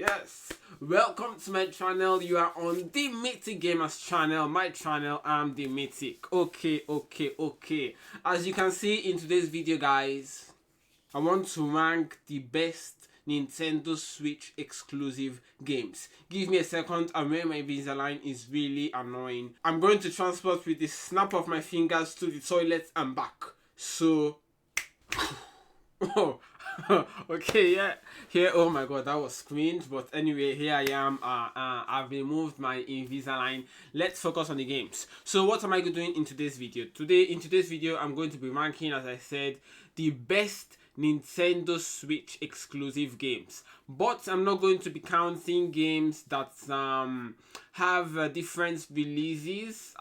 yes, welcome to my channel. You are on the Mythic Gamers channel. My channel, I'm the Mythic. Okay. As you can see in today's video, guys, I want to rank the best Nintendo Switch exclusive games. Give me a second, and when my Invisalign is really annoying, I'm going to transport with the snap of my fingers to the toilet and back. So oh, okay, yeah. Here, oh my god, that was cringe. But anyway, here I am. I've removed my Invisalign. Let's focus on the games. So, what am I doing in today's video? In today's video, I'm going to be ranking, as I said, the best Nintendo Switch exclusive games. But I'm not going to be counting games that have different releases.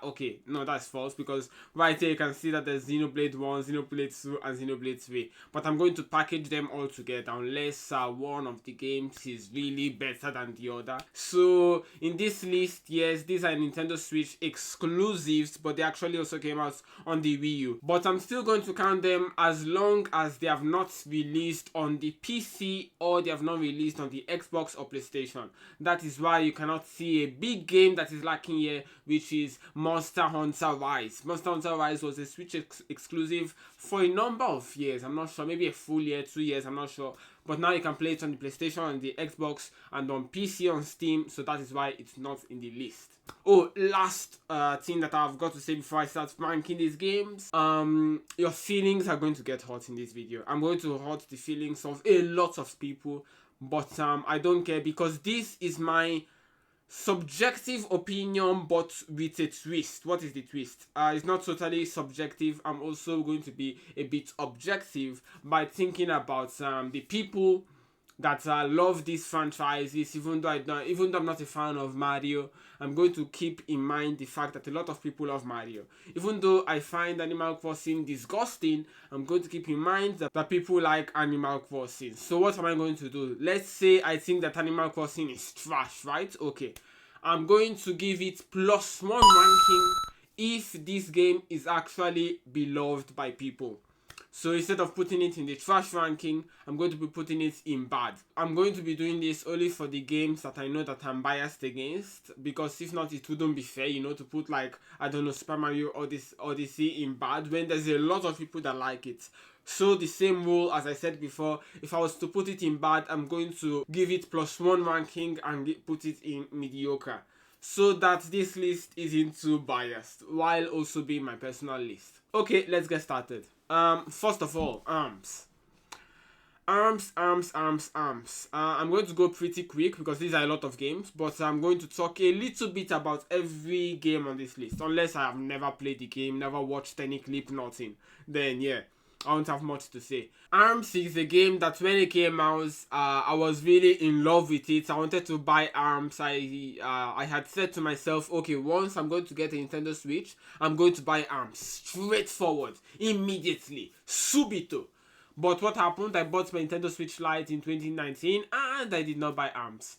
Okay, no, that's false, because right here you can see that there's Xenoblade 1, Xenoblade 2, and Xenoblade 3. But I'm going to package them all together unless one of the games is really better than the other. So in this list, yes, these are Nintendo Switch exclusives, but they actually also came out on the Wii U. But I'm still going to count them as long as they have not released on the PC or they have not released on the Xbox or PlayStation. That is why you cannot see a big game that is lacking here, which is Monster Hunter Rise. Monster Hunter Rise was a Switch exclusive for a number of years. I'm not sure, maybe a full year, 2 years, I'm not sure. But now you can play it on the PlayStation, on the Xbox, and on PC on Steam, so that is why it's not in the list. Oh, last thing that I've got to say before I start ranking these games. Your feelings are going to get hurt in this video. I'm going to hurt the feelings of a lot of people, but I don't care, because this is my subjective opinion, but with a twist. What is the twist? It's not totally subjective. I'm also going to be a bit objective by thinking about the people that love these franchises. Even though I'm not a fan of Mario, I'm going to keep in mind the fact that a lot of people love Mario. Even though I find Animal Crossing disgusting, I'm going to keep in mind that people like Animal Crossing. So what am I going to do? Let's say I think that Animal Crossing is trash, right? Okay, I'm going to give it +1 ranking if this game is actually beloved by people. So instead of putting it in the trash ranking, I'm going to be putting it in bad. I'm going to be doing this only for the games that I know that I'm biased against, because if not, it wouldn't be fair, to put, like, I don't know, Super Mario Odyssey in bad when there's a lot of people that like it. So the same rule as I said before, if I was to put it in bad, I'm going to give it +1 ranking and put it in mediocre, so that this list isn't too biased, while also being my personal list. Okay, let's get started. First of all, ARMS. I'm going to go pretty quick because these are a lot of games, but I'm going to talk a little bit about every game on this list, unless I have never played the game, never watched any clip, nothing. Then yeah, I won't have much to say. ARMS is a game that when it came out, I was really in love with it. I wanted to buy ARMS. I had said to myself, okay, once I'm going to get a Nintendo Switch, I'm going to buy ARMS. Straightforward, immediately, subito. But what happened? I bought my Nintendo Switch Lite in 2019 and I did not buy ARMS.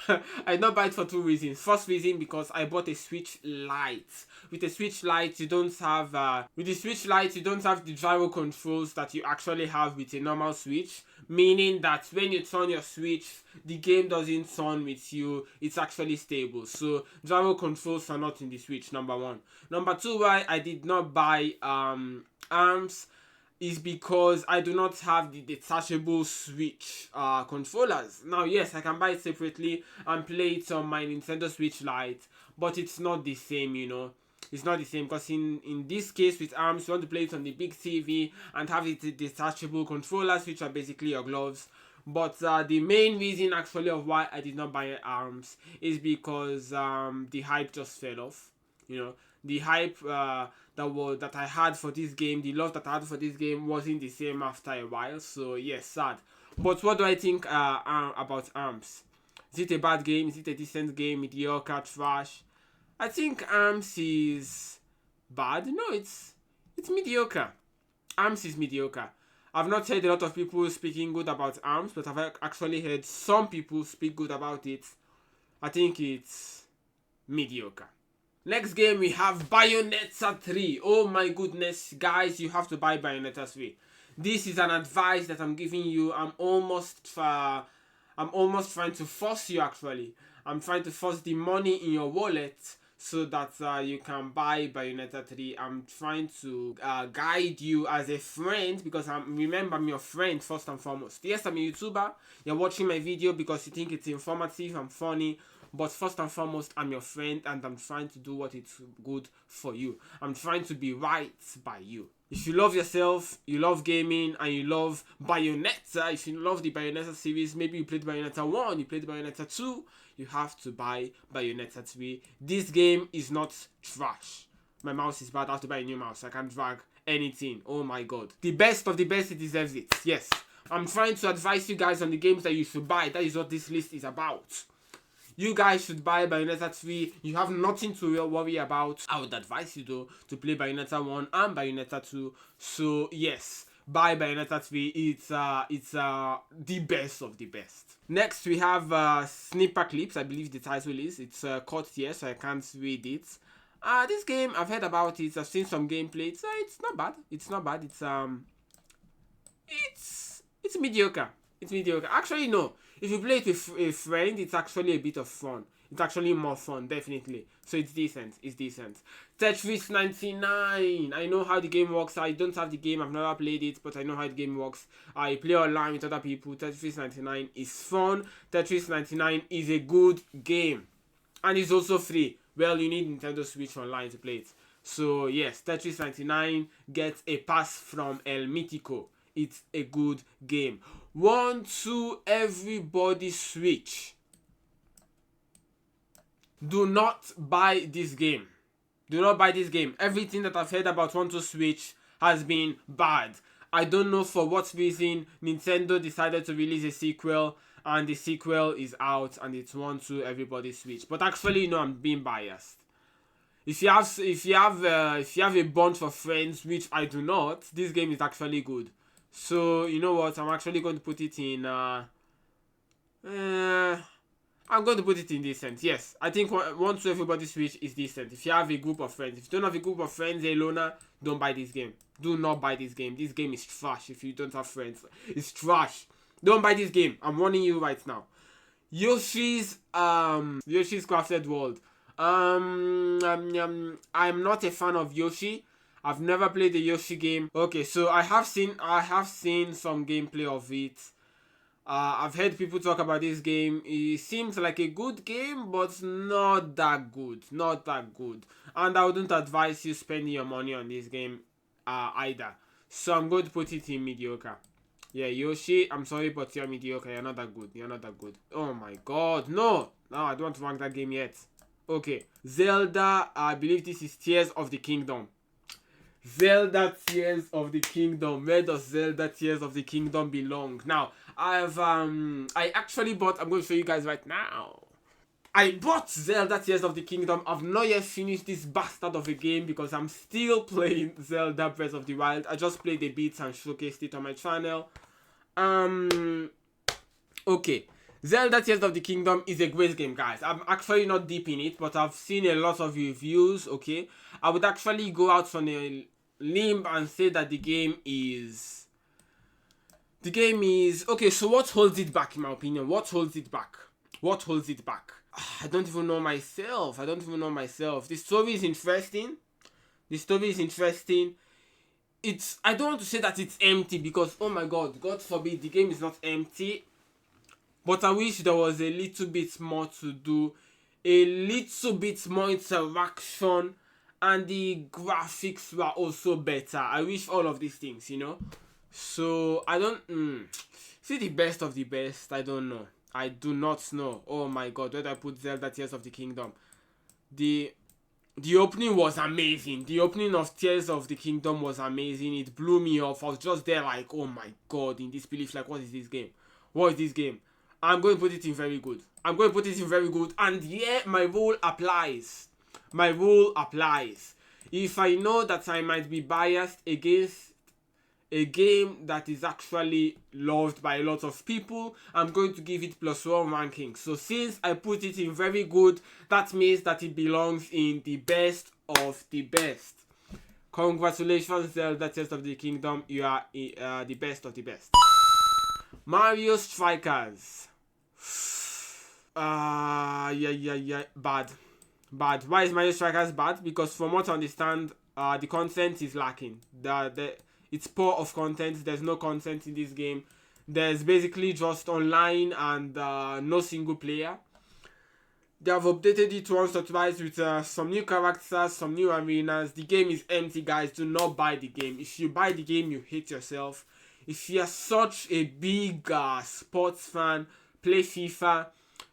I did not buy it for 2 reasons. First reason, because I bought a Switch Lite. With a Switch Lite, you don't have the gyro controls that you actually have with a normal Switch. Meaning that when you turn your Switch, the game doesn't turn with you. It's actually stable. So gyro controls are not in the Switch. Number 1. Number 2, why I did not buy ARMS is because I do not have the detachable Switch controllers. Now, yes, I can buy it separately and play it on my Nintendo Switch Lite, but it's not the same, It's not the same, because in this case with ARMS, you want to play it on the big TV and have the detachable controllers, which are basically your gloves. But the main reason actually of why I did not buy ARMS is because the hype just fell off. The hype that I had for this game, the love that I had for this game wasn't the same after a while. So yes, sad. But what do I think about ARMS? Is it a bad game? Is it a decent game? Mediocre, trash? I think ARMS is bad. No, it's mediocre. ARMS is mediocre. I've not heard a lot of people speaking good about ARMS, but I've actually heard some people speak good about it. I think it's mediocre. Next game, we have Bayonetta 3. Oh my goodness, guys, you have to buy Bayonetta 3. This is an advice that I'm giving you. I'm almost I'm almost trying to force you actually. I'm trying to force the money in your wallet so that you can buy Bayonetta 3. I'm trying to guide you as a friend because remember, I'm your friend first and foremost. Yes, I'm a YouTuber. You're watching my video because you think it's informative and funny. But first and foremost, I'm your friend and I'm trying to do what is good for you. I'm trying to be right by you. If you love yourself, you love gaming, and you love Bayonetta, if you love the Bayonetta series, maybe you played Bayonetta 1, you played Bayonetta 2, you have to buy Bayonetta 3. This game is not trash. My mouse is bad, I have to buy a new mouse. I can't drag anything. Oh my god. The best of the best, it deserves it. Yes. I'm trying to advise you guys on the games that you should buy. That is what this list is about. You guys should buy Bayonetta 3. You have nothing to worry about. I would advise you though to play Bayonetta 1 and Bayonetta 2. So yes, buy Bayonetta 3. It's the best of the best. Next we have Sniper Clips. I believe the title is. It's cut here, so I can't read it. This game, I've heard about it. I've seen some gameplay. It's not bad. It's not bad. It's mediocre. It's mediocre. Actually, no. If you play it with a friend, it's actually a bit of fun. It's actually more fun, definitely. So it's decent. It's decent. Tetris 99. I know how the game works. I don't have the game. I've never played it, but I know how the game works. I play online with other people. Tetris 99 is fun. Tetris 99 is a good game. And it's also free. Well, you need Nintendo Switch Online to play it. So yes, Tetris 99 gets a pass from El Mitico. It's a good game. 1, 2, everybody switch. Do not buy this game. Do not buy this game. Everything that I've heard about 1, 2 Switch has been bad. I don't know for what reason Nintendo decided to release a sequel, and the sequel is out, and it's 1, 2, everybody switch. But actually, no, I'm being biased. If you have a bunch of friends, which I do not, this game is actually good. So you know what? I'm actually going to put it in. I'm going to put it in decent. Yes, I think 1, 2, everybody switch is decent. If you have a group of friends, if you don't have a group of friends, a loner, don't buy this game. Do not buy this game. This game is trash. If you don't have friends, it's trash. Don't buy this game. I'm warning you right now. Yoshi's Crafted World. I'm not a fan of Yoshi. I've never played the Yoshi game. Okay, so I have seen some gameplay of it. I've heard people talk about this game. It seems like a good game, but not that good. Not that good. And I wouldn't advise you spending your money on this game either. So I'm going to put it in mediocre. Yeah, Yoshi, I'm sorry, but you're mediocre. You're not that good. You're not that good. Oh my god, no! No, I don't want to rank that game yet. Okay, Zelda, I believe this is Tears of the Kingdom. Zelda Tears of the Kingdom. Where does Zelda Tears of the Kingdom belong? Now, I actually bought, I'm going to show you guys right now. I bought Zelda Tears of the Kingdom. I've not yet finished this bastard of a game because I'm still playing Zelda Breath of the Wild. I just played the bits and showcased it on my channel. Okay. Zelda Tears of the Kingdom is a great game, guys. I'm actually not deep in it, but I've seen a lot of reviews, okay? I would actually go out on a limb and say that the game is... Okay, so what holds it back, in my opinion? What holds it back? What holds it back? I don't even know myself. The story is interesting. I don't want to say that it's empty because, oh my god, God forbid, the game is not empty. But I wish there was a little bit more to do, a little bit more interaction, and the graphics were also better. I wish all of these things, you know. So I don't see the best of the best. I don't know. I do not know. Oh my god, where did I put Zelda Tears of the Kingdom? The opening was amazing. The opening of Tears of the Kingdom was amazing. It blew me off. I was just there like, oh my god, in disbelief. Like, what is this game? What is this game? I'm going to put it in very good. And yeah, my rule applies. If I know that I might be biased against a game that is actually loved by a lot of people, I'm going to give it +1 ranking. So since I put it in very good, that means that it belongs in the best of the best. Congratulations, Zelda Tears of the Kingdom. You are the best of the best. Mario Strikers. Bad. Why is Mario Strikers bad? Because from what I understand, the content is lacking. It's poor of content. There's no content in this game. There's basically just online and no single player. They have updated it once or twice with some new characters, some new arenas. The game is empty, guys. Do not buy the game. If you buy the game, you hate yourself. If you are such a big sports fan, play FIFA.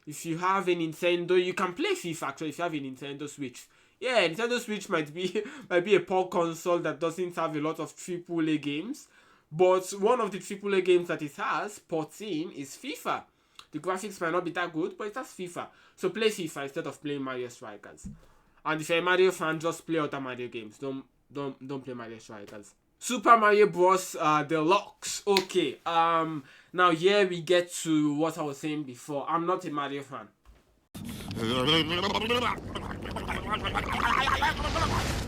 If you have a Nintendo, you can play FIFA actually if you have a Nintendo Switch. Yeah, Nintendo Switch might be a poor console that doesn't have a lot of AAA games. But one of the AAA games that it has, ports in, is FIFA. The graphics might not be that good, but it has FIFA. So play FIFA instead of playing Mario Strikers. And if you're a Mario fan, just play other Mario games. Don't play Mario Strikers. Super Mario Bros. Deluxe. Okay. Now here we get to what I was saying before. I'm not a Mario fan.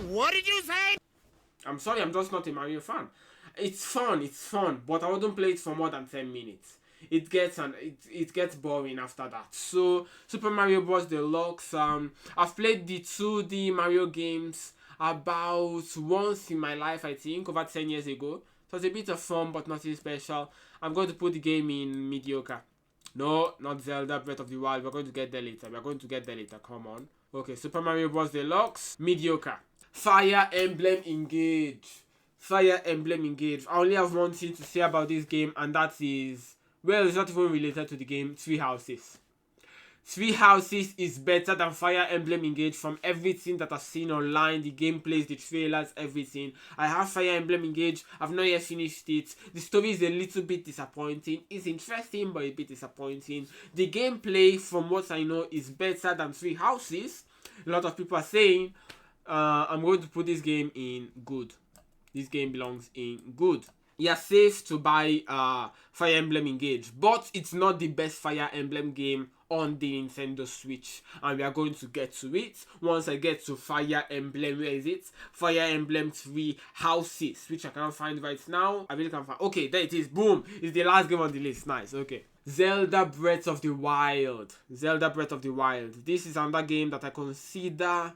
What did you say? I'm sorry, I'm just not a Mario fan. It's fun, but I wouldn't play it for more than 10 minutes. It gets boring after that. So Super Mario Bros. Deluxe. I've played the 2D Mario games about once in my life, I think, over 10 years ago. So it's a bit of fun, but nothing special. I'm going to put the game in mediocre. No, not Zelda Breath of the Wild. We're going to get there later. Come on. Okay, Super Mario Bros. Deluxe, mediocre. Fire Emblem Engage. I only have one thing to say about this game, and that is, well, it's not even related to the game. Three Houses. Three Houses is better than Fire Emblem Engage from everything that I've seen online, the gameplays, the trailers, everything. I have Fire Emblem Engage. I've not yet finished it. The story is a little bit disappointing. It's interesting, but a bit disappointing. The gameplay, from what I know, is better than Three Houses. A lot of people are saying, I'm going to put this game in good. This game belongs in good. You're safe to buy Fire Emblem Engage, but it's not the best Fire Emblem game on the Nintendo Switch, and we are going to get to it once I get to Fire Emblem. Where is it? Fire Emblem Three Houses, which I cannot find right now. I really can't find. Okay, there it is. Boom! It's the last game on the list. Nice. Okay. Zelda Breath of the Wild. This is another game that I consider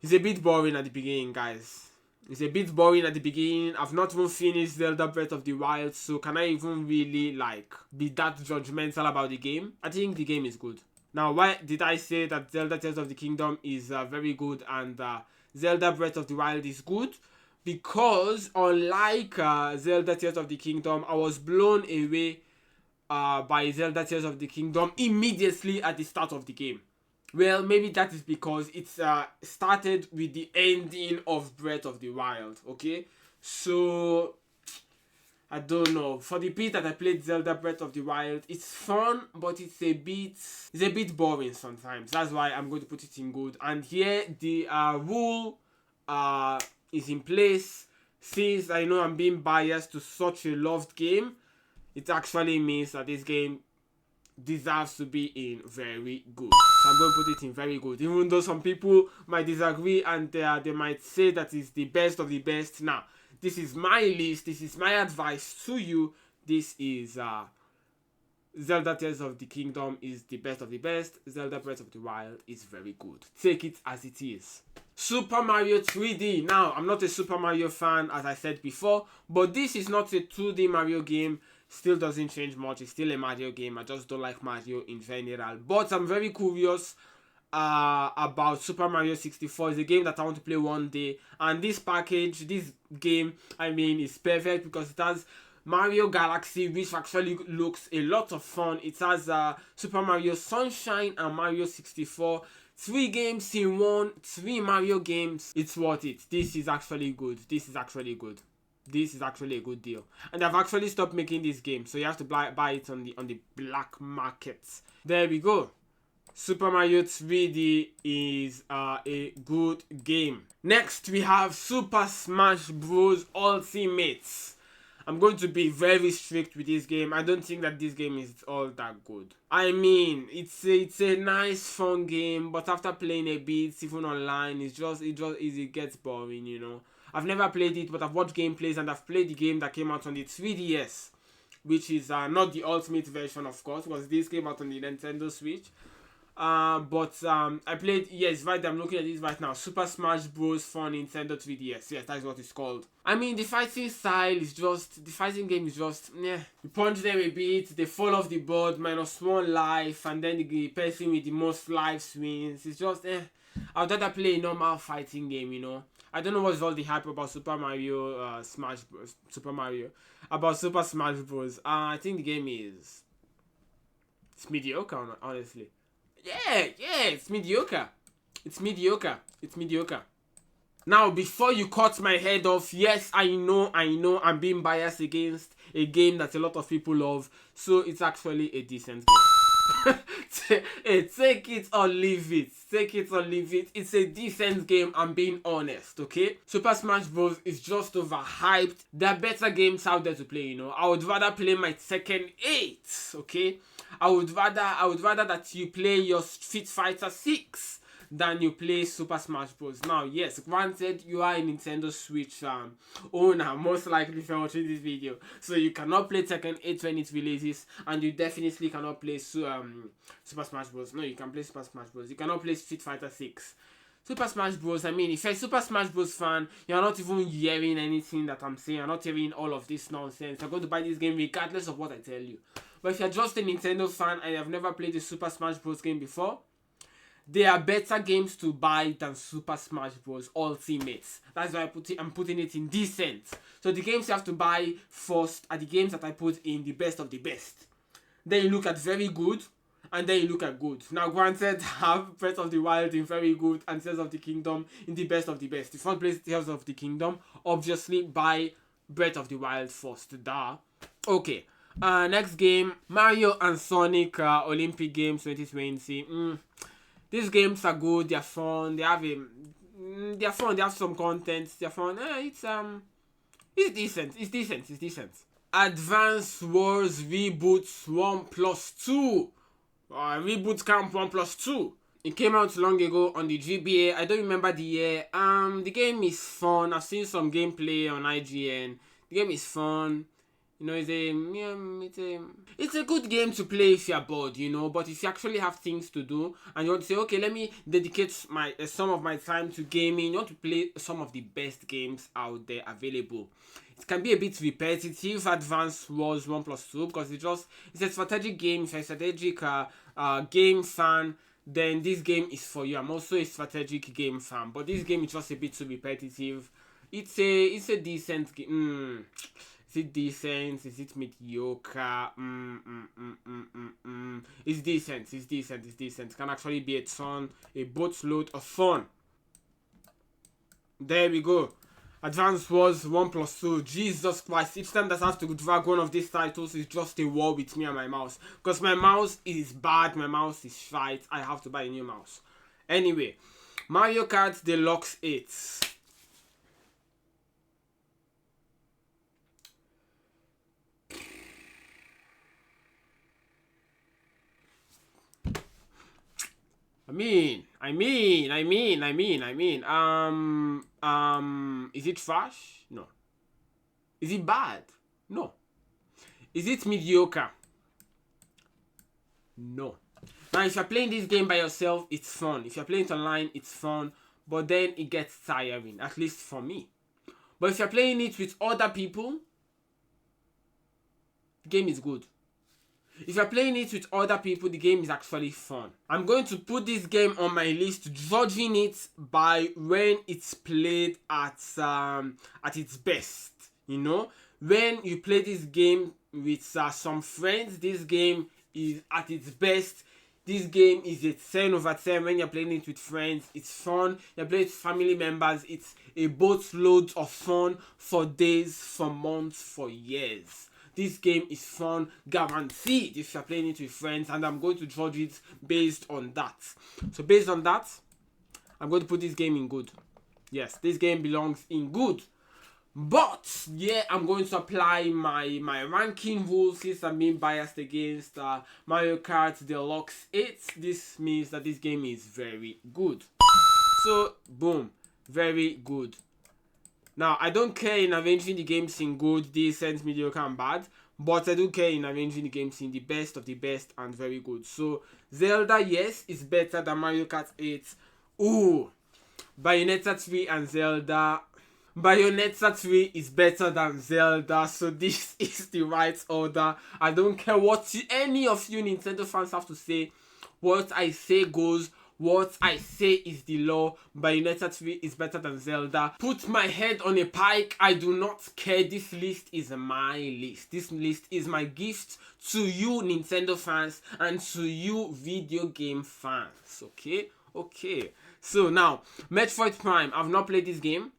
is a bit boring at the beginning, guys. It's a bit boring at the beginning. I've not even finished Zelda Breath of the Wild, so can I even really be that judgmental about the game? I think the game is good. Now, why did I say that Zelda Tears of the Kingdom is very good and Zelda Breath of the Wild is good? Because unlike Zelda Tears of the Kingdom, I was blown away by Zelda Tears of the Kingdom immediately at the start of the game. Well, maybe that is because it started with the ending of Breath of the Wild, okay? So, I don't know. For the bit that I played Zelda Breath of the Wild, it's fun, but it's a bit boring sometimes. That's why I'm going to put it in good. And here, the rule is in place. Since I know I'm being biased to such a loved game, it actually means that this game deserves to be in very good. So I'm going to put it in very good, even though some people might disagree and they might say that it's the best of the best. Now, this is my list. This is my advice to you. This is Zelda Tears of the Kingdom is the best of the best. Zelda Breath of the Wild is very good. Take it as it is. Super Mario 3D. Now, I'm not a Super Mario fan, as I said before, but this is not a 2D Mario game. Still doesn't change much. It's still a Mario game. I just don't like Mario in general. But I'm very curious about Super Mario 64. It's a game that I want to play one day. And this game, is perfect because it has Mario Galaxy, which actually looks a lot of fun. It has Super Mario Sunshine and Mario 64. 3 games in one, 3 Mario games. It's worth it. This is actually good. This is actually a good deal. And I've actually stopped making this game, so you have to buy it on the black market. There we go. Super Mario 3D is a good game. Next, we have Super Smash Bros. Ultimate. I'm going to be very strict with this game. I don't think that this game is all that good. It's a nice fun game, but after playing a bit, even online, it gets boring, I've never played it, but I've watched gameplays and I've played the game that came out on the 3DS. which is not the ultimate version, of course, because this came out on the Nintendo Switch. But I played, yes, right, I'm looking at this right now, Super Smash Bros. For Nintendo 3DS. Yes, that's what it's called. I mean, the fighting style is just, the fighting game is just, yeah. You punch them a bit, they fall off the board, -1 life, and then the person with the most lives wins. It's just, I'd rather play a normal fighting game, you know. I don't know what's all the hype about Super Mario Smash Bros. About Super Smash Bros. I think the game is, it's mediocre, honestly. Yeah, it's mediocre. It's mediocre. It's mediocre. Now, before you cut my head off, yes, I know, I'm being biased against a game that a lot of people love. So it's actually a decent game. Hey, take it or leave it. Take it or leave it. It's a decent game, I'm being honest, okay? Super Smash Bros. Is just overhyped. There are better games out there to play, you know. I would rather play my Tekken 8, okay? I would rather that you play your Street Fighter 6 than you play Super Smash Bros. Now, yes, granted, you are a Nintendo Switch owner, most likely if you're watching this video. So you cannot play Tekken 8 when it releases, and you definitely cannot play Super Smash Bros. No, you can play Super Smash Bros. You cannot play Street Fighter 6. Super Smash Bros. I mean, if you're a Super Smash Bros. Fan, you're not even hearing anything that I'm saying. You're not hearing all of this nonsense. You're going to buy this game regardless of what I tell you. But if you're just a Nintendo fan and you have never played a Super Smash Bros. Game before, there are better games to buy than Super Smash Bros. Ultimate. That's why I'm putting it in decent. So the games you have to buy first are the games that I put in the best of the best. Then you look at very good, and then you look at good. Now, granted, have Breath of the Wild in very good and Tears of the Kingdom in the best of the best. If you want to play Tears of the Kingdom, obviously buy Breath of the Wild first. Duh. Okay. Next game, Mario and Sonic Olympic Games 2020. These games are good. They're fun. They're fun. They have some content. They're fun. It's decent. It's decent. Advance Wars Reboots 1+2. Reboot Camp 1+2. It came out long ago on the GBA. I don't remember the year. The game is fun. I've seen some gameplay on IGN. The game is fun. You know, it's a good game to play if you're bored, you know. But if you actually have things to do and you want to say, okay, let me dedicate some of my time to gaming, you want to play some of the best games out there available. It can be a bit repetitive, Advance Wars 1+2, because it's a strategic game. If you're a strategic game fan, then this game is for you. I'm also a strategic game fan, but this game is just a bit too repetitive. It's a decent game. Is it decent? Is it mediocre? It's decent. It can actually be a boatload of fun. There we go. Advance Wars 1+2. Jesus Christ. Each time that I have to drag one of these titles is just a war with me and my mouse. Because my mouse is bad. My mouse is shite. I have to buy a new mouse. Anyway. Mario Kart Deluxe 8. Is it trash? No. Is it bad? No. Is it mediocre? No. Now, if you're playing this game by yourself, it's fun. If you're playing it online, it's fun. But then it gets tiring, at least for me. But if you're playing it with other people, the game is good. If you're playing it with other people, the game is actually fun. I'm going to put this game on my list, judging it by when it's played at its best. You know, when you play this game with some friends, this game is at its best. This game is a 10/10 when you're playing it with friends. It's fun. You're playing with family members. It's a boatload of fun for days, for months, for years. This game is fun, guaranteed, if you're playing it with friends, and I'm going to judge it based on that. So based on that, I'm going to put this game in good. Yes, this game belongs in good. But, yeah, I'm going to apply my ranking rules since I'm being biased against Mario Kart Deluxe 8. This means that this game is very good. So, boom, very good. Now, I don't care in arranging the games in good, decent, mediocre, and bad, but I do care in arranging the games in the best of the best and very good. So Zelda, yes, is better than Mario Kart 8. Ooh, Bayonetta 3 and Zelda. Bayonetta 3 is better than Zelda, so this is the right order. I don't care what any of you Nintendo fans have to say. What I say goes. What I say is the law. Bayonetta 3 is better than Zelda. Put my head on a pike. I do not care. This list is my list. This list is my gift to you Nintendo fans and to you video game fans. Okay? Okay. So now, Metroid Prime. I've not played this game.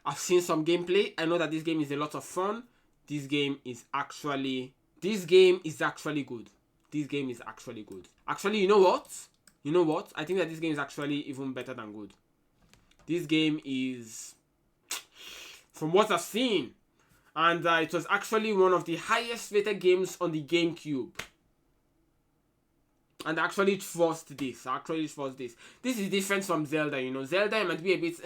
I've seen some gameplay. I know that this game is a lot of fun. This game is actually good. This game is actually good. Actually, you know what? I think that this game is actually even better than good. This game is, from what I've seen, and it was actually one of the highest rated games on the GameCube. And actually trust this. This is different from Zelda, you know. Zelda might be a bit,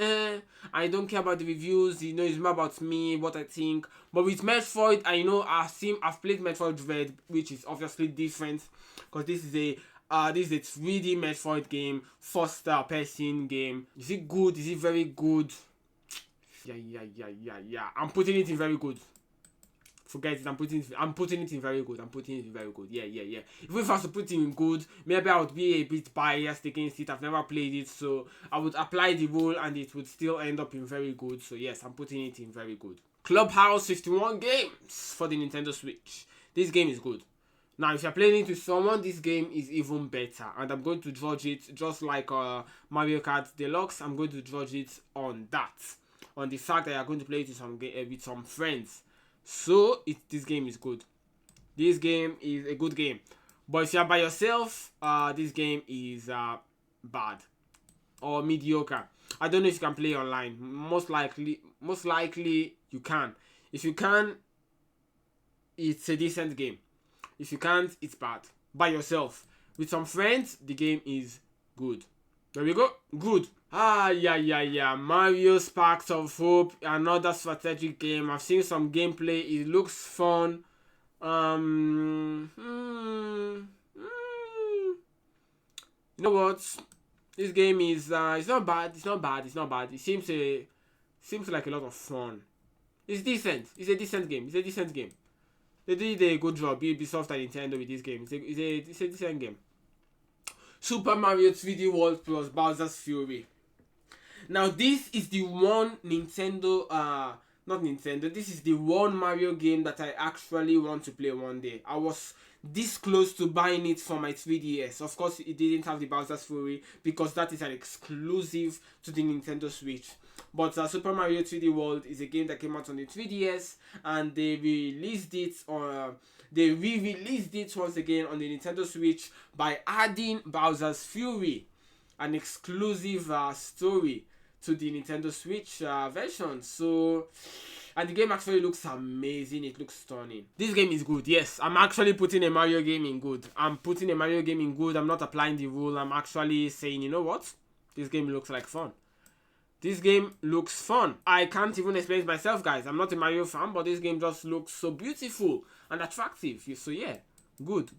I don't care about the reviews, you know, it's more about me, what I think. But with Metroid, I know I've played Metroid Dread, which is obviously different. Because this is a 3D Metroid game, first person game. Is it good? Is it very good? Yeah. I'm putting it in very good. Forget it. I'm putting it in very good. Yeah. Even if I was to put it in good, maybe I would be a bit biased against it. I've never played it, so I would apply the rule and it would still end up in very good. So yes, I'm putting it in very good. Clubhouse 51 games for the Nintendo Switch. This game is good. Now, if you're playing it with someone, this game is even better. And I'm going to judge it just like Mario Kart Deluxe. I'm going to judge it on that. On the fact that you're going to play it with some friends. So, this game is good. This game is a good game. But if you're by yourself, this game is bad. Or mediocre. I don't know if you can play online. Most likely you can. If you can, it's a decent game. If you can't, it's bad. By yourself. With some friends, the game is good. There we go. Good. Yeah. Mario Sparks of Hope. Another strategic game. I've seen some gameplay. It looks fun. You know what? This game is it's not bad. It seems like a lot of fun. It's decent. It's a decent game. They did a good job, Ubisoft and Nintendo, with this game. It's a decent game. Super Mario 3D World plus Bowser's Fury. Now, this is the one this is the one Mario game that I actually want to play one day. I was this close to buying it for my 3DS. Of course, it didn't have the Bowser's Fury because that is an exclusive to the Nintendo Switch. But Super Mario 3D World is a game that came out on the 3DS, and they re-released it once again on the Nintendo Switch by adding Bowser's Fury, an exclusive story to the Nintendo Switch version. So, and the game actually looks amazing. It looks stunning. This game is good. Yes, I'm actually putting a Mario game in good. I'm not applying the rule. I'm actually saying, you know what? This game looks like fun. This game looks fun. I can't even explain it myself, guys. I'm not a Mario fan, but this game just looks so beautiful and attractive. So yeah, good.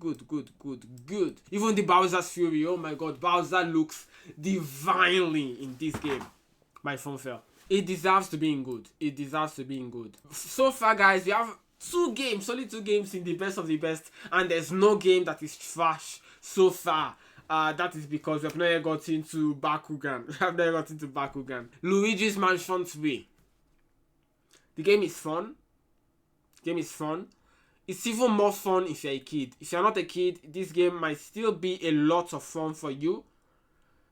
Even the Bowser's Fury, oh my god, Bowser looks divinely in this game. My phone fell. It deserves to be in good. So far, guys, we have solid two games in the best of the best, and there's no game that is trash so far. That is because we have not yet got into Bakugan. Luigi's Mansion 3. The game is fun. It's even more fun if you're a kid. If you're not a kid, this game might still be a lot of fun for you.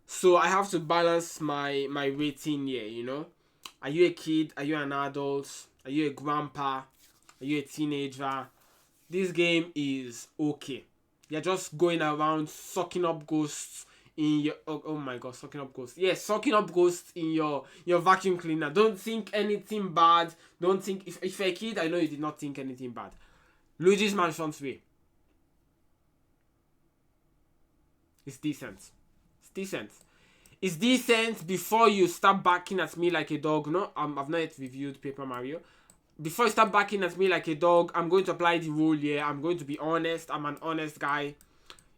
So I have to balance my rating here, you know. Are you a kid? Are you an adult? Are you a grandpa? Are you a teenager? This game is okay. You're just going around sucking up ghosts in your sucking up ghosts in your vacuum cleaner. Don't think anything bad. Don't think if you're a kid, I know you did not think anything bad. Luigi's Mansion 3. It's decent. It's decent before you start barking at me like a dog. No, I've not yet reviewed Paper Mario. before you start barking at me like a dog, I'm going to apply the rule here. I'm going to be honest. I'm an honest guy.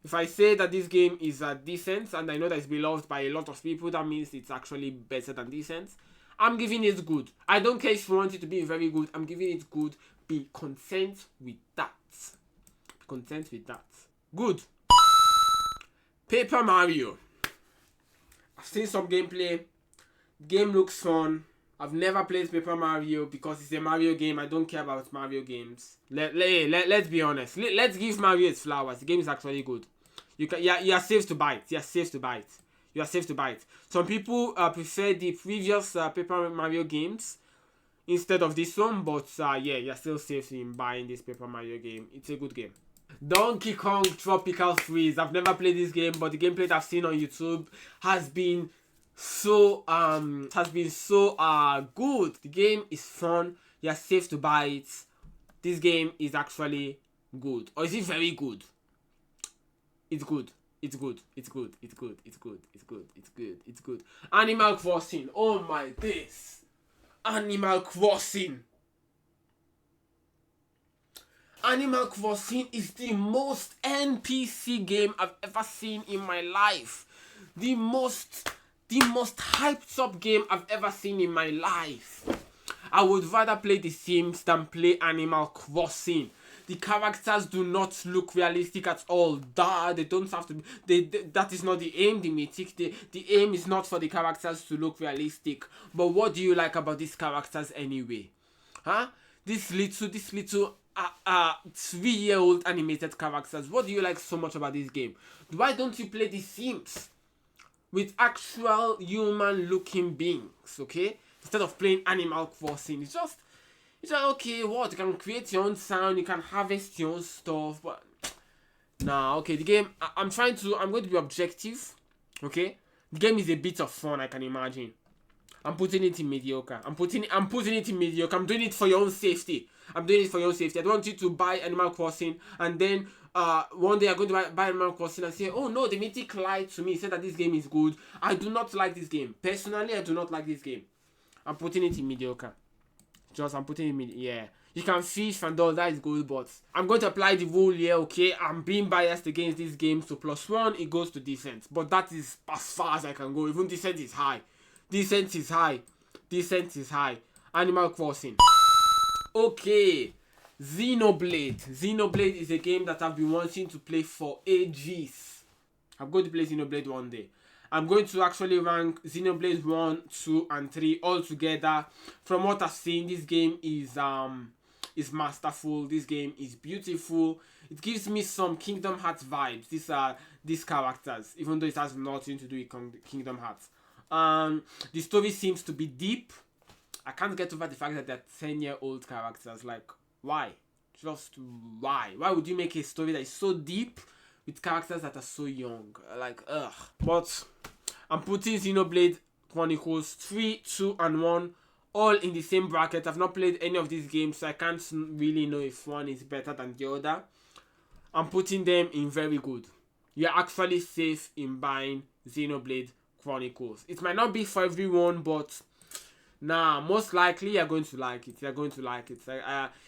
If I say that this game is decent and I know that it's beloved by a lot of people, that means it's actually better than decent. I'm giving it good. I don't care if you want it to be very good. I'm giving it good. Be content with that. Be content with that. Good. Paper Mario. I've seen some gameplay. Game looks fun. I've never played Paper Mario because it's a Mario game. I don't care about Mario games. Let's be honest. Let's give Mario its flowers. The game is actually good. You are safe to buy it. You are safe to buy it. You are safe to buy it. Some people prefer the previous Paper Mario games instead of this one, but yeah, you're still safe in buying this Paper Mario game. It's a good game. Donkey Kong Tropical Freeze. I've never played this game, but the gameplay that I've seen on YouTube has been so good. The game is fun. You're safe to buy it. This game is actually good. Or is it very good? It's good. It's good. It's good. It's good. It's good. It's good. It's good. It's good. Animal Crossing. Oh my days. Animal Crossing. Animal Crossing is the most NPC game I've ever seen in my life. The most hyped up game I've ever seen in my life. I would rather play The Sims than play Animal Crossing. The characters do not look realistic at all. They don't have to be. That is not the aim, the mythic. The aim is not for the characters to look realistic. But what do you like about these characters anyway? Huh? This little 3-year-old animated characters. What do you like so much about this game? Why don't you play The Sims with actual human looking beings, okay? Instead of playing Animal Crossing. It's just like, okay, what? You can create your own sound, you can harvest your own stuff, but nah, okay, the game, I'm going to be objective, okay? The game is a bit of fun, I can imagine. I'm putting it in mediocre. I'm putting it in mediocre. I'm doing it for your own safety. I'm doing it for your own safety. I don't want you to buy Animal Crossing and then one day I'm going to buy Animal Crossing and say, oh no, the mythic lied to me, said that this game is good. I do not like this game. Personally, I do not like this game. I'm putting it in mediocre. I'm putting it in yeah. You can fish and all that is good, but I'm going to apply the rule here, okay? I'm being biased against this game, so +1, it goes to decent. But that is as far as I can go. Even decent is high. Decent is high. Decent is high. Animal Crossing. Okay. Xenoblade. Xenoblade is a game that I've been wanting to play for ages. I'm going to play Xenoblade one day. I'm going to actually rank Xenoblade 1, 2, and 3 all together. From what I've seen, this game is masterful. This game is beautiful. It gives me some Kingdom Hearts vibes. These characters, even though it has nothing to do with Kingdom Hearts. The story seems to be deep. I can't get over the fact that they're 10-year-old characters. Like, why? Just why? Why would you make a story that is so deep with characters that are so young? Like, ugh. But I'm putting Xenoblade Chronicles 3, 2, and 1 all in the same bracket. I've not played any of these games, so I can't really know if one is better than the other. I'm putting them in very good. You're actually safe in buying Xenoblade Chronicles. It might not be for everyone, but nah, most likely you're going to like it. You're going to like it.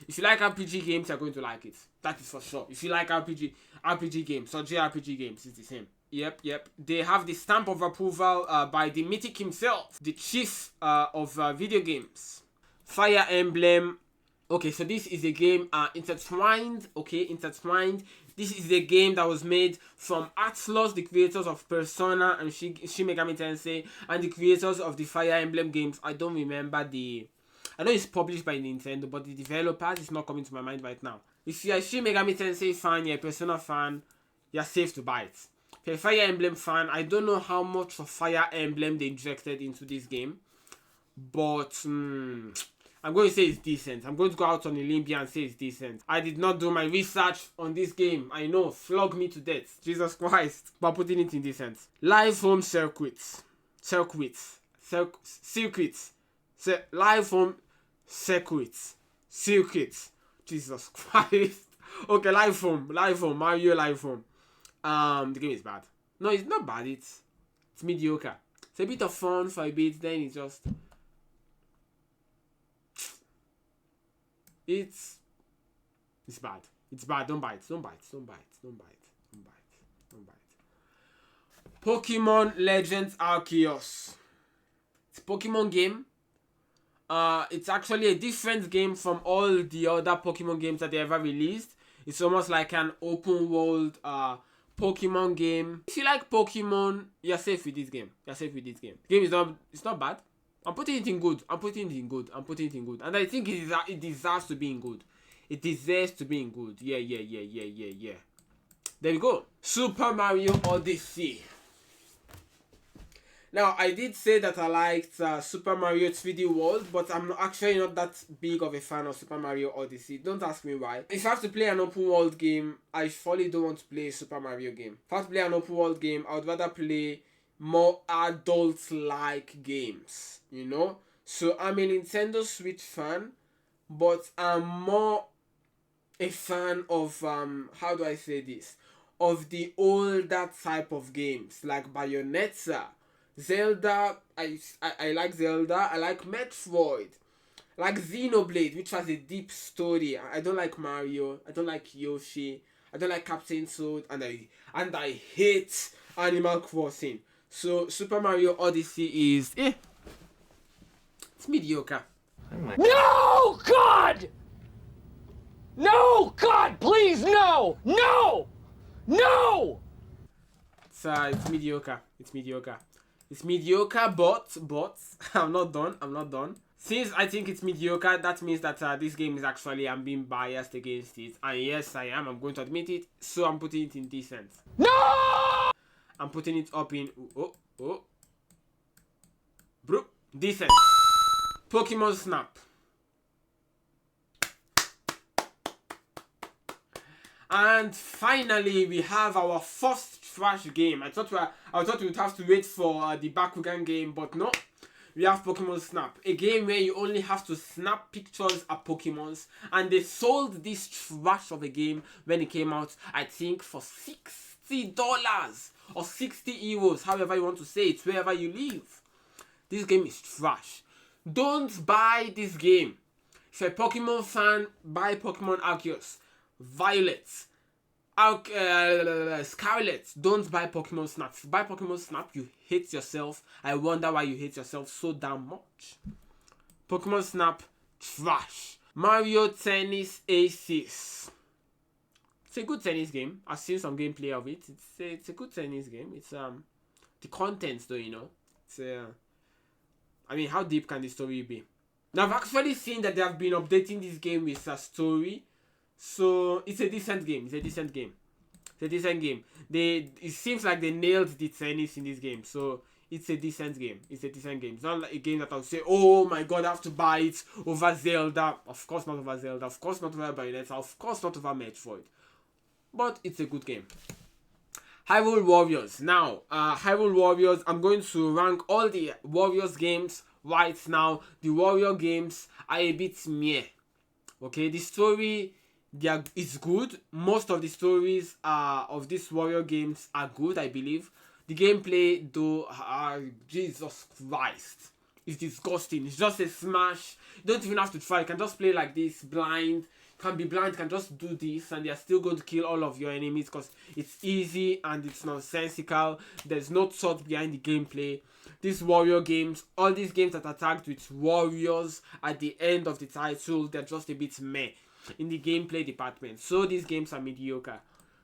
If you like RPG games, you're going to like it. That is for sure. If you like RPG games or JRPG games, it's the same. Yep. They have the stamp of approval by the Mythic himself, the chief of video games. Fire Emblem. Okay, so this is a game intertwined. Okay, intertwined. This is a game that was made from Atlus, the creators of Persona and Shin Megami Tensei, and the creators of the Fire Emblem games. I don't remember I know it's published by Nintendo, but the developers is not coming to my mind right now. If you're a Shin Megami Tensei fan, you're a Persona fan, you're safe to buy it. If you're a Fire Emblem fan, I don't know how much of Fire Emblem they injected into this game, but I'm going to say it's decent. I'm going to go out on a limb here and say it's decent. I did not do my research on this game. I know, flog me to death. Jesus Christ. But putting it in decent. Live home circuits. Live home circuits. Jesus Christ. Okay, live home. Mario live home. The game is bad. No, it's not bad. It's mediocre. It's a bit of fun for a bit. Then it's just... It's bad. It's bad. Don't buy it. Don't buy it. Don't buy it. Don't buy it. Don't buy it. Don't buy it. Pokemon Legends Arceus. It's a Pokemon game. It's actually a different game from all the other Pokemon games that they ever released. It's almost like an open world Pokemon game. If you like Pokemon, you're safe with this game. You're safe with this game. The game is not bad. I'm putting it in good. I'm putting it in good. I'm putting it in good. And I think it deserves to be in good. It deserves to be in good. Yeah. There we go. Super Mario Odyssey. Now, I did say that I liked Super Mario 3D World, but I'm actually not that big of a fan of Super Mario Odyssey. Don't ask me why. If I have to play an open world game, I fully don't want to play a Super Mario game. If I have to play an open world game, I would rather play more adult-like games, you know? So I'm a Nintendo Switch fan, but I'm more a fan of, how do I say this? Of the older type of games, like Bayonetta, Zelda. I like Zelda. I like Metroid. I like Xenoblade, which has a deep story. I don't like Mario. I don't like Yoshi. I don't like Captain Toad, and I hate Animal Crossing. So Super Mario Odyssey is it's mediocre. No, God! No, God, please, no! No! No! It's mediocre. It's mediocre. It's mediocre, but I'm not done. Since I think it's mediocre, that means that this game is actually, I'm being biased against it. And yes, I am. I'm going to admit it. So I'm putting it in decent. No! I'm putting it up in bro, decent. Pokemon Snap. And finally, we have our first trash game. I thought we would have to wait for the Bakugan game, but no. We have Pokemon Snap, a game where you only have to snap pictures at Pokemons, and they sold this trash of a game when it came out, I think, for $60 or 60 euros, however you want to say it, wherever you live. This game is trash. Don't buy this game. If you're a Pokemon fan, buy Pokemon Arceus. Violet, Scarlet. Don't buy Pokemon Snap. If you buy Pokemon Snap, you hate yourself. I wonder why you hate yourself so damn much. Pokemon Snap, trash. Mario Tennis Aces. It's a good tennis game. I've seen some gameplay of it. It's a good tennis game. It's the contents though, you know. It's I mean, how deep can the story be? Now I've actually seen that they have been updating this game with a story. So it's a decent game. It seems like they nailed the tennis in this game. So it's a decent game. It's not like a game that I'll say, oh my god, I have to buy it over Zelda. Of course not over Zelda. Of course not over Bayonetta. Of course not over Metroid. But it's a good game. Hyrule Warriors. Now, Hyrule Warriors, I'm going to rank all the Warriors games right now. The Warrior games are a bit meh. Okay, the story is good. Most of the stories of these Warrior games are good, I believe. The gameplay, though, Jesus Christ, it's disgusting. It's just a smash. You don't even have to try. You can just play like this, blind. You can be blind, you can just do this, and they're still going to kill all of your enemies because it's easy and it's nonsensical. There's no thought behind the gameplay. These Warrior games, all these games that are tagged with Warriors at the end of the title, they're just a bit meh in the gameplay department. So these games are mediocre.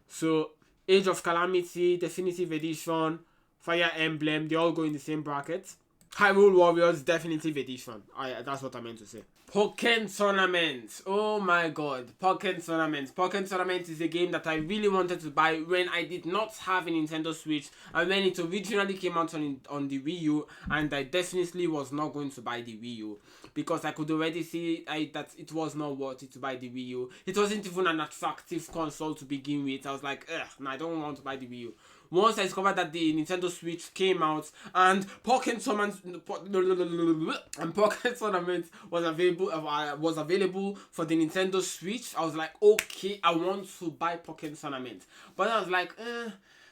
So Age of Calamity, Definitive Edition, Fire Emblem, they all go in the same bracket. Hyrule Warriors, Definitive Edition. That's what I meant to say. Pokken Tournament. Oh my god. Pokken Tournament. Pokken Tournament is a game that I really wanted to buy when I did not have a Nintendo Switch and when it originally came out on the Wii U, and I definitely was not going to buy the Wii U because I could already see that it was not worth it to buy the Wii U. It wasn't even an attractive console to begin with. I was like, no, I don't want to buy the Wii U. Once I discovered that the Nintendo Switch came out and Pokken Tournament was available for the Nintendo Switch, I was like, okay, I want to buy Pokken Tournament. But I was like,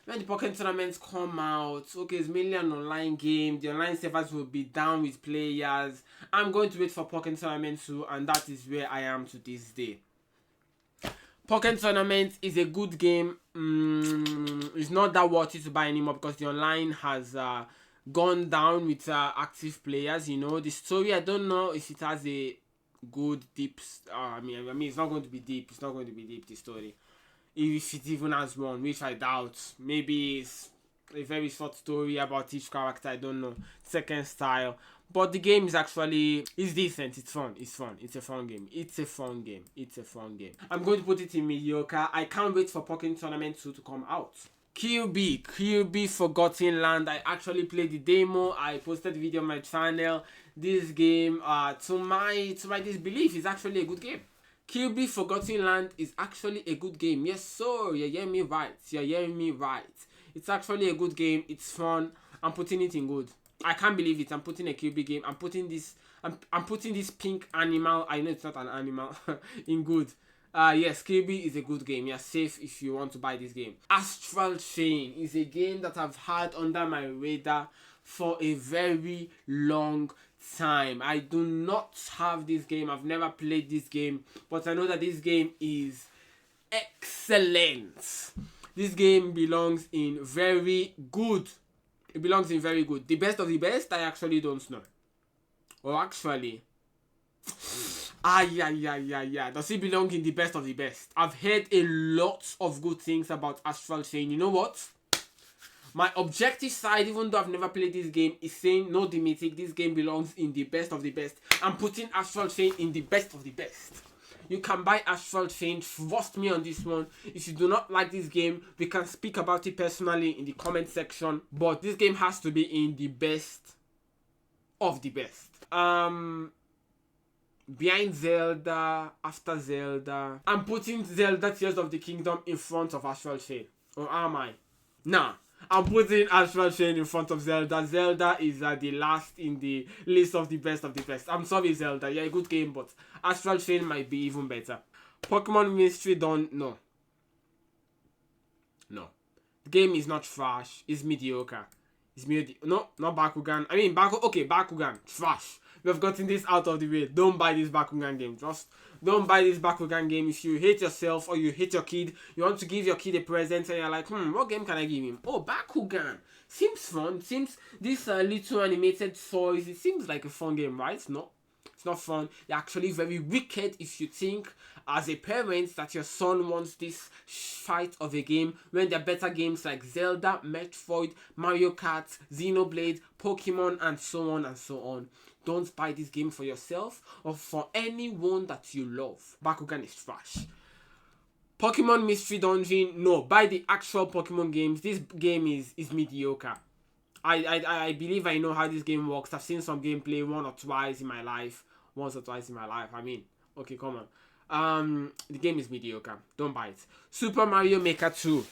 when the Pokken tournaments come out, okay, it's mainly an online game. The online servers will be down with players. I'm going to wait for Pokken Tournament 2, and that is where I am to this day. Pokken Tournament is a good game. It's not that worth it to buy anymore because the online has gone down with active players. You know, the story, I don't know if it has a good deep. I mean, it's not going to be deep. It's not going to be deep, the story. If it even has one, which I doubt. Maybe it's a very short story about each character. I don't know. Second style. But the game is actually, it's decent. It's fun. It's fun. It's a fun game. It's a fun game. It's a fun game. I'm going to put it in mediocre. I can't wait for Pokken Tournament 2 to come out. QB Forgotten Land. I actually played the demo. I posted the video on my channel. This game, to my disbelief, is actually a good game. QB Forgotten Land is actually a good game. Yes, sir. You hear me right. You hear me right. It's actually a good game. It's fun. I'm putting it in good. I can't believe it. I'm putting a QB game. I'm putting this pink animal. I know it's not an animal. in good. Yes, QB is a good game. You're safe if you want to buy this game. Astral Chain is a game that I've had under my radar for a very long time. I do not have this game. I've never played this game, but I know that this game is excellent. This game belongs in very good. It belongs in very good. The best of the best, I actually don't know. Or actually, yeah. Does it belong in the best of the best? I've heard a lot of good things about Astral Chain. You know what? My objective side, even though I've never played this game, is saying no, the mythic, this game belongs in the best of the best. I'm putting Astral Chain in the best of the best. You can buy Astral Chain. Trust me on this one. If you do not like this game, we can speak about it personally in the comment section. But this game has to be in the best of the best. Behind Zelda, after Zelda, I'm putting Zelda Tears of the Kingdom in front of Astral Chain. Or am I? Nah. I'm putting Astral Chain in front of Zelda. Zelda is the last in the list of the best of the best. I'm sorry, Zelda. Yeah, a good game, but Astral Chain might be even better. Pokemon Mystery Dawn, no. The game is not trash. It's mediocre. No, not Bakugan. I mean, Bakugan. Trash. We have gotten this out of the way. Don't buy this Bakugan game. Just don't buy this Bakugan game. If you hate yourself or you hate your kid, you want to give your kid a present and you're like, what game can I give him? Oh, Bakugan. Seems fun. Seems this little animated toys. It seems like a fun game, right? No, it's not fun. You're actually very wicked if you think as a parent that your son wants this fight of a game when there are better games like Zelda, Metroid, Mario Kart, Xenoblade, Pokemon, and so on and so on. Don't buy this game for yourself or for anyone that you love. Bakugan is trash. Pokemon Mystery Dungeon, no. Buy the actual Pokemon games. This game is mediocre. I believe I know how this game works. I've seen some gameplay once or twice in my life. I mean, okay, come on. The game is mediocre. Don't buy it. Super Mario Maker 2.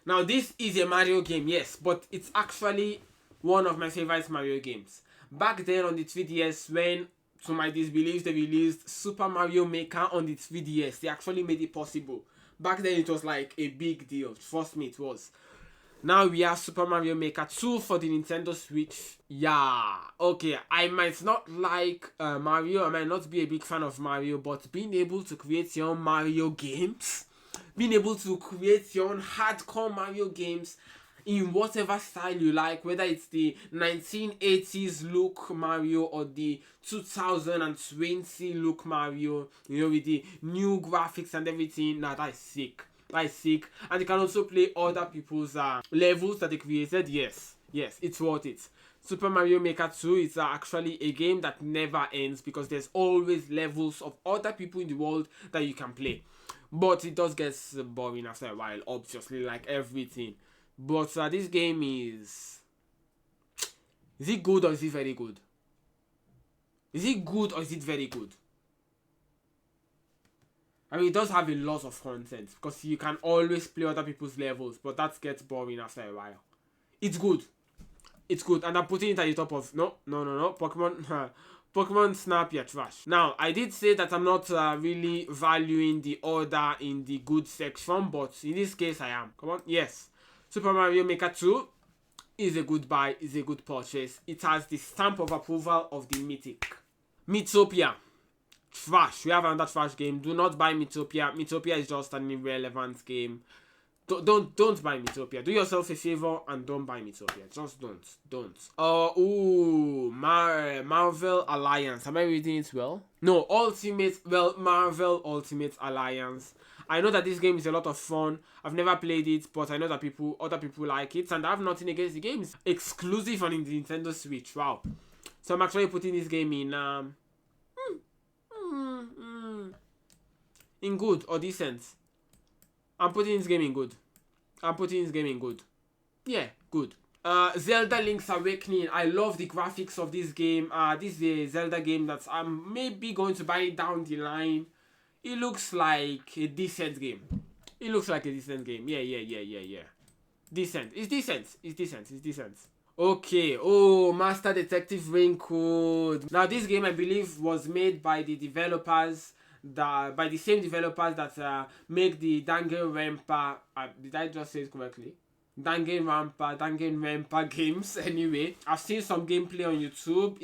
Now, this is a Mario game, yes, but it's actually one of my favorite Mario games. Back then on the 3DS, when, to my disbelief, they released Super Mario Maker on the 3DS, they actually made it possible. Back then, it was like a big deal. Trust me, it was. Now we have Super Mario Maker 2 for the Nintendo Switch. Yeah, okay, I might not like Mario, I might not be a big fan of Mario, but being able to create your own Mario games, being able to create your own hardcore Mario games in whatever style you like, whether it's the 1980s look Mario or the 2020 look Mario, you know, with the new graphics and everything. Nah, that is sick. And you can also play other people's levels that they created. Yes, it's worth it. Super Mario Maker 2 is actually a game that never ends because there's always levels of other people in the world that you can play. But it does get boring after a while, obviously, like everything. But this game is it good or is it very good? Is it good or is it very good? I mean, it does have a lot of content because you can always play other people's levels, but that gets boring after a while. It's good, and I'm putting it at the top of no. Pokemon Snap, you're trash. Now, I did say that I'm not really valuing the order in the good section, but in this case, I am. Come on, yes. Super Mario Maker 2 is a good buy, is a good purchase. It has the stamp of approval of the Mythic. Miitopia. Trash. We have another trash game. Do not buy Miitopia. Miitopia is just an irrelevant game. Don't buy Miitopia. Do yourself a favor and don't buy Miitopia. Just don't. Marvel Alliance. Am I reading it well? No, Marvel Ultimate Alliance. I know that this game is a lot of fun. I've never played it, but I know that other people like it, and I have nothing against the game. It's exclusive on the Nintendo Switch. Wow. So I'm actually putting this game in good or decent. I'm putting this game in good. Yeah, good. Zelda Link's Awakening. I love the graphics of this game. This is a Zelda game that I'm maybe going to buy down the line. It looks like a decent game. Yeah. Decent. It's decent. Okay. Oh, Master Detective Raincoat. Now, this game, I believe, was made by the same developers that make the Danganronpa. Did I just say it correctly? Danganronpa games. Anyway, I've seen some gameplay on YouTube.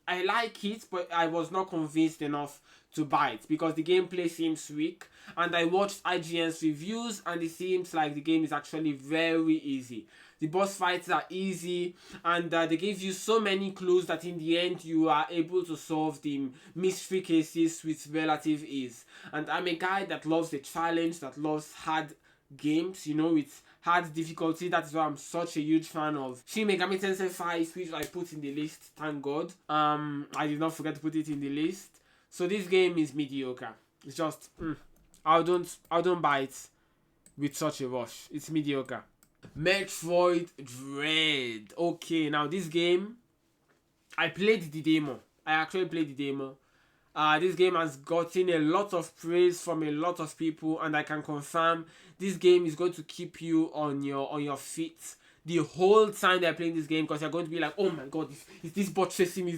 I like it, but I was not convinced enough to buy it because the gameplay seems weak. And I watched IGN's reviews, and it seems like the game is actually very easy. The boss fights are easy, and they give you so many clues that in the end you are able to solve the mystery cases with relative ease. And I'm a guy that loves a challenge, that loves hard games, with hard difficulty. That's why I'm such a huge fan of Shin Megami Tensei 5, which I put in the list, thank God. I did not forget to put it in the list. So this game is mediocre. It's just, I don't buy it with such a rush. It's mediocre. Metroid Dread. Okay, now this game, I played the demo. I actually played the demo. This game has gotten a lot of praise from a lot of people, and I can confirm this game is going to keep you on your feet the whole time they're playing this game, because you're going to be like, oh my god, is this bot chasing me?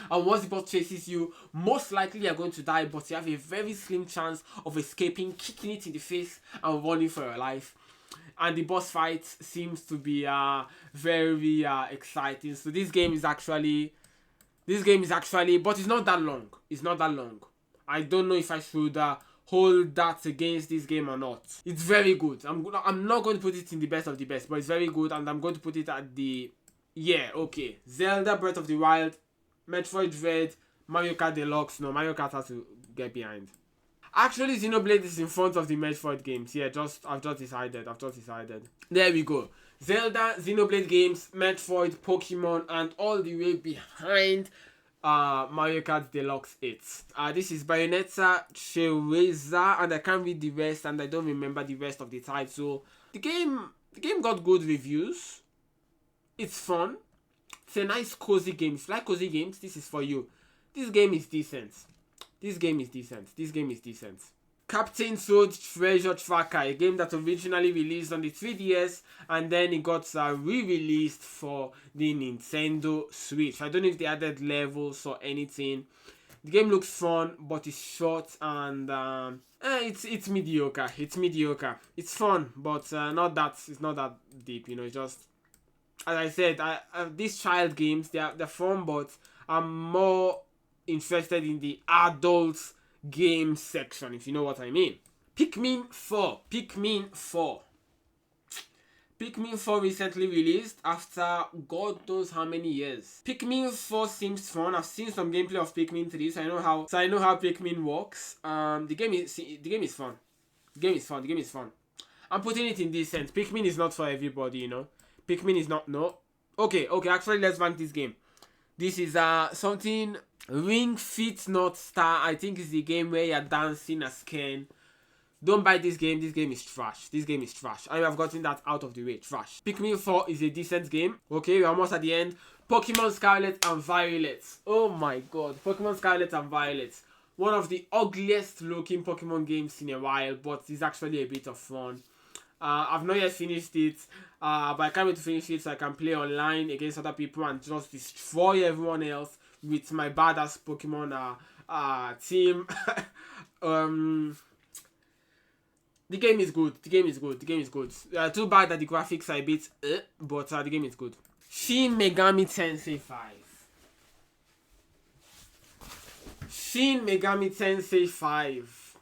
And once the bot chases you, most likely you're going to die, but you have a very slim chance of escaping, kicking it in the face, and running for your life. And the boss fight seems to be very exciting. So this game is actually, but it's not that long. I don't know if I should hold that against this game or not. It's very good. I'm not going to put it in the best of the best, but it's very good, and I'm going to put it at the, okay. Zelda Breath of the Wild, Metroid Dread, Mario Kart Deluxe. No, Mario Kart has to get behind. Actually, Xenoblade is in front of the Metroid games. Yeah, I've just decided. There we go. Zelda, Xenoblade games, Metroid, Pokemon, and all the way behind Mario Kart Deluxe 8. This is Bayonetta Cereza, and I can't read the rest, and I don't remember the rest of the title. The game got good reviews. It's fun. It's a nice cozy game. If you like cozy games, this is for you. This game is decent. Captain Toad Treasure Tracker, a game that originally released on the 3DS, and then it got re-released for the Nintendo Switch. I don't know if they added levels or anything. The game looks fun, but it's short, and it's mediocre. It's fun, but it's not that deep. It's just, as I said, these child games, they're fun, but I'm more interested in the adult game section, if you know what I mean. Pikmin 4 recently released after God knows how many years. Pikmin 4 seems fun. I've seen some gameplay of Pikmin 3, so I know how Pikmin works. The game is fun. I'm putting it in this sense. Pikmin is not for everybody, Pikmin is not, no. Okay, actually let's rank this game. This is something Ring Fit Not Star. I think it's the game where you're dancing as Ken. Don't buy this game. This game is trash. I have gotten that out of the way. Trash. Pikmin 4 is a decent game. Okay, we're almost at the end. Pokemon Scarlet and Violet. Oh my god. Pokemon Scarlet and Violet. One of the ugliest looking Pokemon games in a while, but it's actually a bit of fun. I've not yet finished it, but I can't wait to finish it so I can play online against other people and just destroy everyone else with my badass Pokemon team. The game is good. The game is good. The game is good. Too bad that the graphics are a bit, but the game is good. Shin Megami Tensei 5. Shin Megami Tensei 5.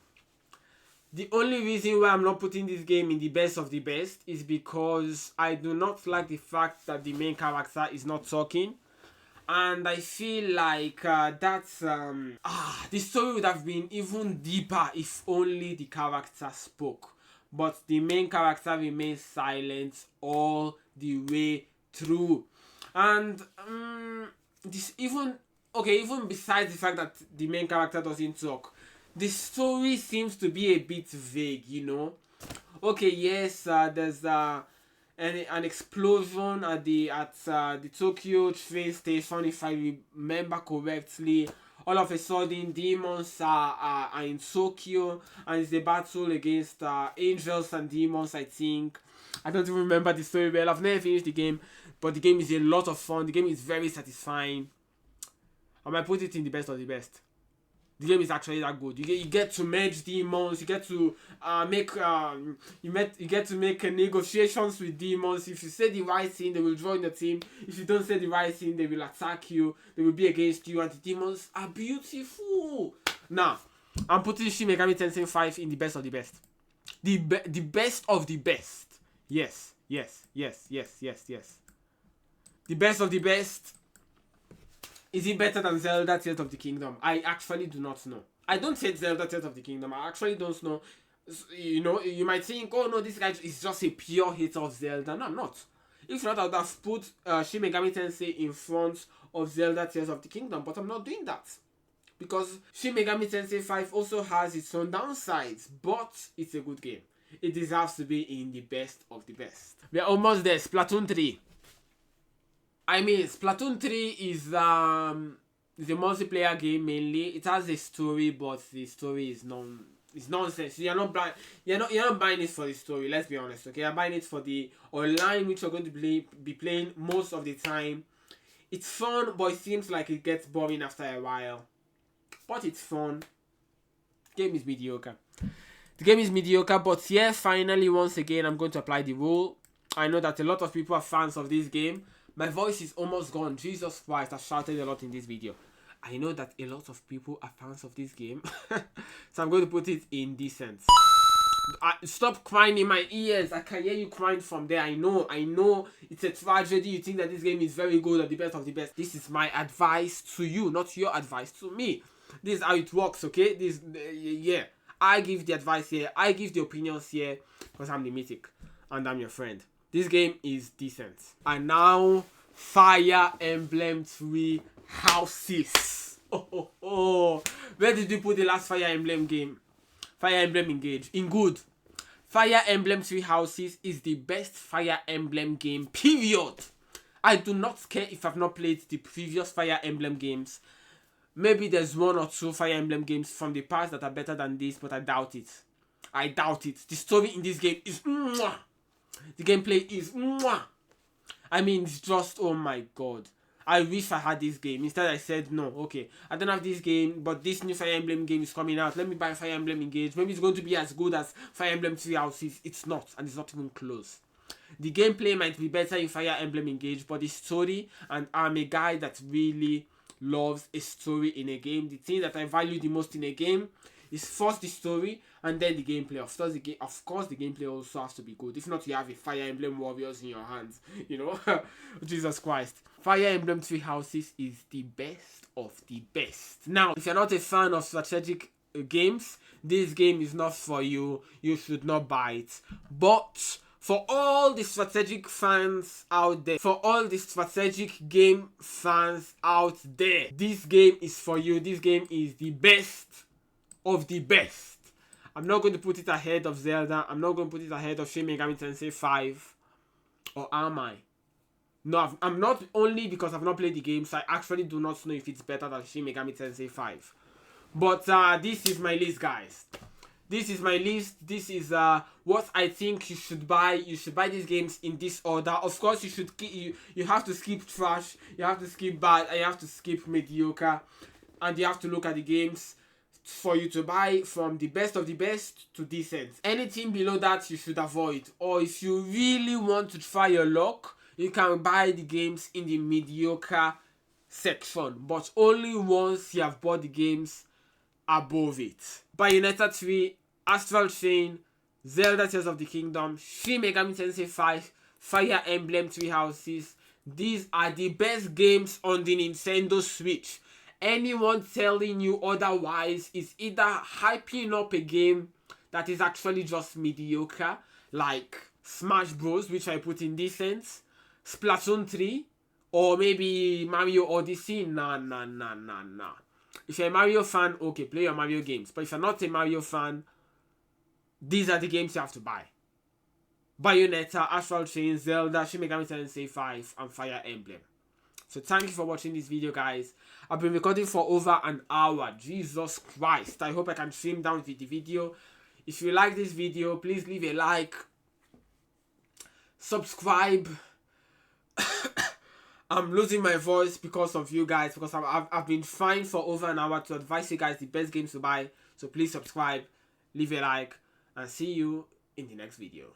The only reason why I'm not putting this game in the best of the best is because I do not like the fact that the main character is not talking. And I feel like the story would have been even deeper if only the character spoke. But the main character remains silent all the way through. And even besides the fact that the main character doesn't talk, the story seems to be a bit vague, you know. Okay, yes, there's an explosion at the Tokyo train station, if I remember correctly. All of a sudden, demons are in Tokyo, and it's a battle against angels and demons, I think. I don't even remember the story well. I've never finished the game, but the game is a lot of fun. The game is very satisfying. I might put it in the best of the best. The game is actually that good. You get to merge demons. You get to make negotiations with demons. If you say the right thing, they will join your team. If you don't say the right thing, they will attack you. They will be against you. And the demons are beautiful. Now, I'm putting Shin Megami Tensei 5 in the best of the best. The best of the best. Yes. The best of the best. Is it better than Zelda Tears of the Kingdom? I actually do not know. I don't hate Zelda Tears of the Kingdom. I actually don't know. You know, you might think, oh no, this guy is just a pure hater of Zelda. No, I'm not. If not, I would have put Shin Megami Tensei in front of Zelda Tears of the Kingdom. But I'm not doing that. Because Shin Megami Tensei 5 also has its own downsides. But it's a good game. It deserves to be in the best of the best. We're almost there. Splatoon 3. I mean, Splatoon 3 is a multiplayer game mainly. It has a story, but the story is nonsense. You're not buying it for the story. Let's be honest, okay? You're buying it for the online, which you're going to be playing most of the time. It's fun, but it seems like it gets boring after a while. But it's fun. The game is mediocre. But yeah, finally, once again, I'm going to apply the rule. I know that a lot of people are fans of this game. My voice is almost gone. Jesus Christ, I shouted a lot in this video. I know that a lot of people are fans of this game. So I'm going to put it in decent. Stop crying in my ears. I can hear you crying from there. I know. It's a tragedy. You think that this game is very good or the best of the best. This is my advice to you, not your advice to me. This is how it works, okay? Yeah. I give the advice here. I give the opinions here because I'm the mythic and I'm your friend. This game is decent. And now, Fire Emblem 3 Houses. Where did you put the last Fire Emblem game? Fire Emblem Engage. In good. Fire Emblem 3 Houses is the best Fire Emblem game, period. I do not care if I've not played the previous Fire Emblem games. Maybe there's one or two Fire Emblem games from the past that are better than this, but I doubt it. The story in this game is mwah. The gameplay is mwah. I mean, it's just, oh my god. I wish I had this game. Instead, I said, no, okay, I don't have this game, but this new Fire Emblem game is coming out. Let me buy Fire Emblem Engage. Maybe it's going to be as good as Fire Emblem 3 Houses. It's not, and it's not even close. The gameplay might be better in Fire Emblem Engage, but the story, and I'm a guy that really loves a story in a game. The thing that I value the most in a game is first the story and then the gameplay. Of course, the gameplay also has to be good. If not, you have a Fire Emblem Warriors in your hands. You know, Jesus Christ. Fire Emblem 3 Houses is the best of the best. Now, if you're not a fan of strategic games, this game is not for you. You should not buy it. But for all the strategic fans out there, for all the strategic game fans out there, this game is for you. This game is the best of the best. I'm not going to put it ahead of Zelda. I'm not going to put it ahead of Shin Megami Tensei 5. Or am I? No, I'm not, only because I've not played the game, so I actually do not know if it's better than Shin Megami Tensei 5. But this is my list, guys. This is my list. This is what I think you should buy. You should buy these games in this order. Of course, you should you have to skip trash, you have to skip bad, and you have to skip mediocre, and you have to look at the games for you to buy from the best of the best to decent. Anything below that you should avoid. Or if you really want to try your luck, you can buy the games in the mediocre section, but only once you have bought the games above it. Bayonetta 3, Astral Chain, Zelda Tears of the Kingdom, Shin Megami Tensei 5, Fire Emblem Three Houses. These are the best games on the Nintendo Switch. Anyone telling you otherwise is either hyping up a game that is actually just mediocre, like Smash Bros, which I put in decent, Splatoon 3, or maybe Mario Odyssey. Nah. If you're a Mario fan, okay, play your Mario games. But if you're not a Mario fan, these are the games you have to buy. Bayonetta, Astral Chain, Zelda, Shin Megami Tensei 5, and Fire Emblem. So thank you for watching this video, guys. I've been recording for over an hour. Jesus Christ. I hope I can trim down with the video. If you like this video, please leave a like. Subscribe. I'm losing my voice because of you guys. Because I've been trying for over an hour to advise you guys the best games to buy. So please subscribe. Leave a like. And see you in the next video.